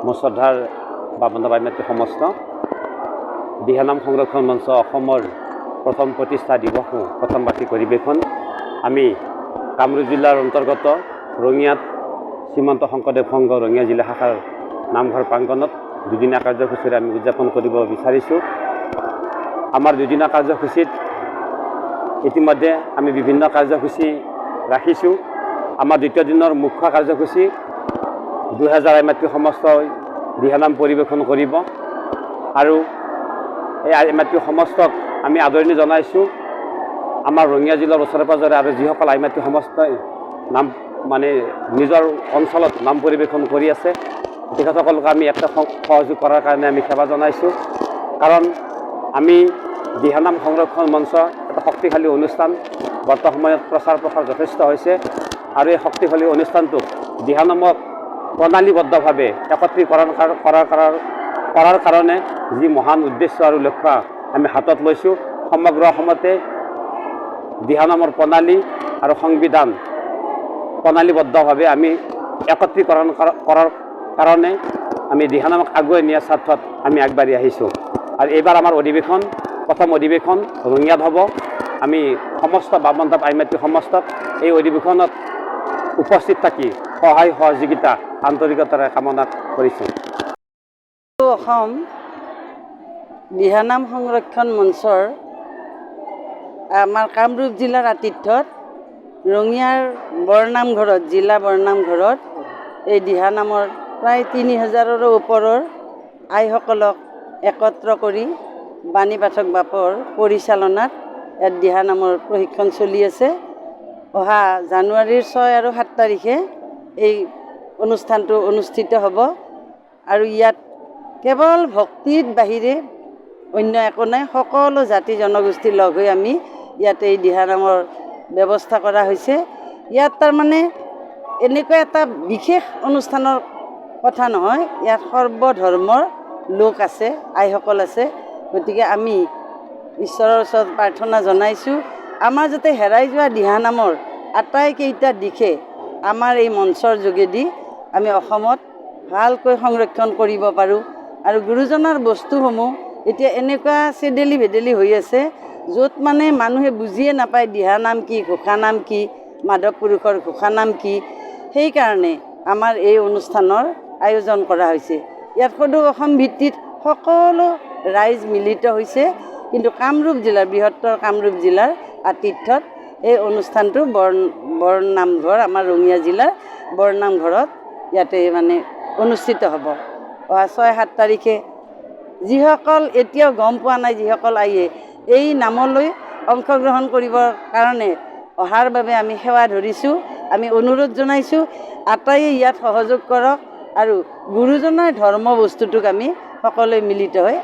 মোৰ শ্ৰদ্ধাৰ বামুণা বাইমাতৃ সমস্ত দিহানাম সংৰক্ষণ মঞ্চ অসমৰ প্ৰথম প্ৰতিষ্ঠা দিৱস প্ৰথম বাৰ্ষিক অধিৱেশন আমি কামৰূপ জিলাৰ অন্তৰ্গত ৰঙিয়াত শ্ৰীমন্ত শংকৰদেৱ সংঘ ৰঙিয়া জিলা শাখাৰ নামঘৰ প্ৰাংগণত দুদিনীয়া কাৰ্যসূচীৰে আমি উদযাপন কৰিব বিচাৰিছোঁ। আমাৰ দুদিনীয়া কাৰ্যসূচীত ইতিমধ্যে আমি বিভিন্ন কাৰ্যসূচী ৰাখিছোঁ। আমাৰ দ্বিতীয় দিনৰ মুখ্য কাৰ্যসূচী 2000 আইমাতৃ সমস্তই দিহানাম পৰিৱেশন কৰিব আৰু এই আইমাতৃ সমস্তক আমি আদৰণি জনাইছোঁ। আমাৰ ৰঙিয়া জিলাৰ ওচৰে পাঁজৰে আৰু যিসকল আইমাতৃ সমস্তই নাম নিজৰ অঞ্চলত নাম পৰিৱেশন কৰি আছে তেখেতসকলক আমি একটা সহযোগ কৰাৰ কাৰণে আমি সেৱা জনাইছোঁ। কাৰণ আমি দিহানাম সংৰক্ষণ মঞ্চ এটা শক্তিশালী অনুষ্ঠান, বৰ্তমান সময়ত প্ৰচাৰ প্ৰসাৰ যথেষ্ট হৈছে আৰু এই শক্তিশালী অনুষ্ঠানটোক দিহানামক প্ৰণালীবদ্ধভাৱে একত্ৰীকৰণ কৰাৰ কাৰণে যি মহান উদ্দেশ্য আৰু লক্ষ্য আমি হাতত লৈছোঁ, সমগ্ৰ অসমতে দিহানামৰ প্ৰণালী আৰু সংবিধান প্ৰণালীবদ্ধভাৱে আমি একত্ৰীকৰণ কৰাৰ কাৰণে আমি দিহানামক আগুৱাই নিয়াৰ স্বাৰ্থত আমি আগবাঢ়ি আহিছোঁ। আৰু এইবাৰ আমাৰ অধিৱেশন প্ৰথম অধিৱেশন ৰঙিয়াত হ'ব। আমি সমস্ত বামুণা আইমাতৃ সমস্তক এই অধিৱেশনত উপস্থিত থাকি সহায় সহযোগিতা আন্তৰিকতাৰে কামনা কৰিছোঁ। অসম দিহানাম সংৰক্ষণ মঞ্চৰ আমাৰ কামৰূপ জিলাৰ আতিথ্যত ৰঙিয়াৰ বৰনামঘৰত জিলা বৰনামঘৰত এই দিহানামৰ প্ৰায় 3000ৰো ওপৰৰ আইসকলক একত্ৰ কৰি বাণী পাঠক বাপৰ পৰিচালনাত ইয়াত দিহানামৰ প্ৰশিক্ষণ চলি আছে। অহা জানুৱাৰীৰ 6 আৰু 7 তাৰিখে এই অনুষ্ঠানটো অনুষ্ঠিত হ'ব আৰু ইয়াত কেৱল ভক্তিৰ বাহিৰে অন্য একো নাই। সকলো জাতি জনগোষ্ঠী লগ হৈ আমি ইয়াতে এই দিহানামৰ ব্যৱস্থা কৰা হৈছে। ইয়াত তাৰমানে এনেকুৱা এটা বিশেষ অনুষ্ঠানৰ কথা নহয়, ইয়াত সৰ্বধৰ্মৰ লোক আছে, আইসকল আছে। গতিকে আমি ঈশ্বৰৰ ওচৰত প্ৰাৰ্থনা জনাইছোঁ আমাৰ যাতে হেৰাই যোৱা দিহানামৰ আটাইকেইটা দিশে আমাৰ এই মঞ্চৰ যোগেদি আমি অসমত ভালকৈ সংৰক্ষণ কৰিব পাৰোঁ। আৰু গুৰুজনাৰ বস্তুসমূহ এতিয়া এনেকুৱা চেডেলি ভেদেলি হৈ আছে য'ত মানুহে বুজিয়ে নাপায় দিহানাম কি, ঘোষানাম কি, মাধৱ পুৰুষৰ ঘোষানাম কি। সেইকাৰণে আমাৰ এই অনুষ্ঠানৰ আয়োজন কৰা হৈছে। ইয়াত সদৌ অসম ভিত্তিত সকলো ৰাইজ মিলিত হৈছে, কিন্তু কামৰূপ জিলাৰ বৃহত্তৰ কামৰূপ জিলাৰ আতিথ্যত এই অনুষ্ঠানটো বৰনামঘৰ আমাৰ ৰঙিয়া জিলাৰ বৰনামঘৰত ইয়াতে অনুষ্ঠিত হ'ব। অহা 6-7 তাৰিখে যিসকল এতিয়াও গম পোৱা নাই, যিসকল আইয়ে এই নামলৈ অংশগ্ৰহণ কৰিবৰ কাৰণে অহাৰ বাবে আমি সেৱা ধৰিছোঁ। আমি অনুৰোধ জনাইছোঁ আটাইয়ে ইয়াত সহযোগ কৰক আৰু গুৰুজনাৰ ধৰ্ম বস্তুটোক আমি সকলোৱে মিলিত হৈ